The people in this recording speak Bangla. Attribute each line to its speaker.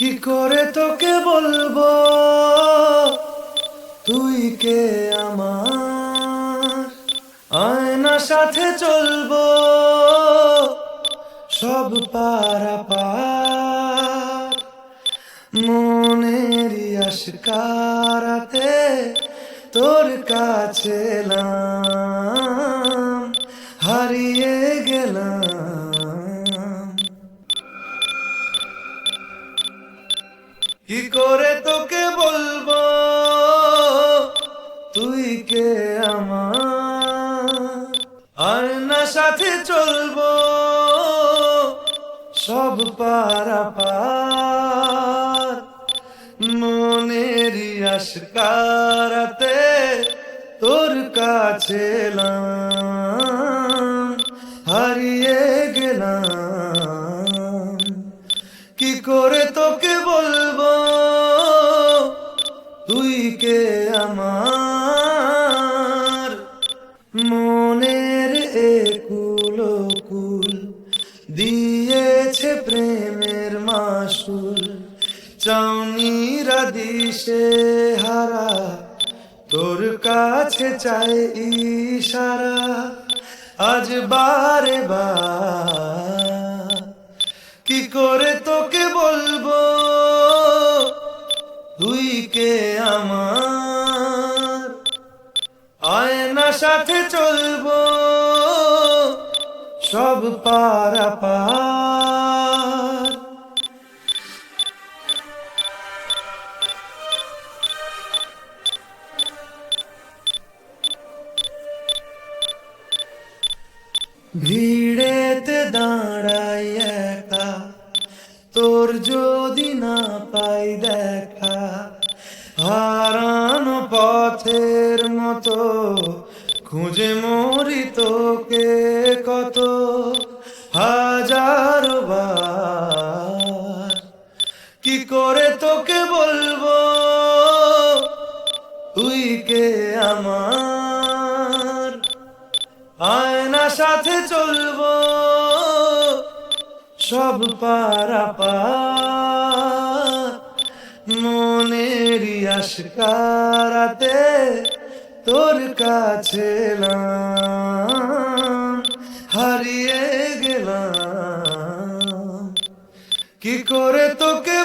Speaker 1: কি করে তোকে বলবো তুই কে আমার, আয়না সাথে চলবো সব পারাপার, মনেরই আশকারাতে তোর কাছে এলাম, হারিয়ে গেলাম। কি করে তোকে বলবো তুই কে আমার, আয়না সাথে চলবো সব পারাপার, মনেরই আশকারাতে তোর কাছে এলাম, হারিয়ে গেলাম। কি করে তোকে বলবো তুই কে আমার, মনের একুল কুল দিয়েছে প্রেমের মাসুল, চাউনিরা দিশে হারা তোর কাছে চাই ইশারা, আজ বারে বার। কি করে তোকে বলবো তুই কে আমার, আয়না সাথে চলবো সব পারাপার। ভিড়েতে দাঁড়াই একা, তোর যদি না পাই দেখা, হারানো পথের মতো খুঁজে মরি তোকে কত হাজার বার। কি করে তোকে বলবো তুই কে আমার, আয়না সাথে চলবো সব পারাপার, মনেরই আশকারাতে তোর কাছে এলাম, হারিয়ে গেলাম। কি করে তোকে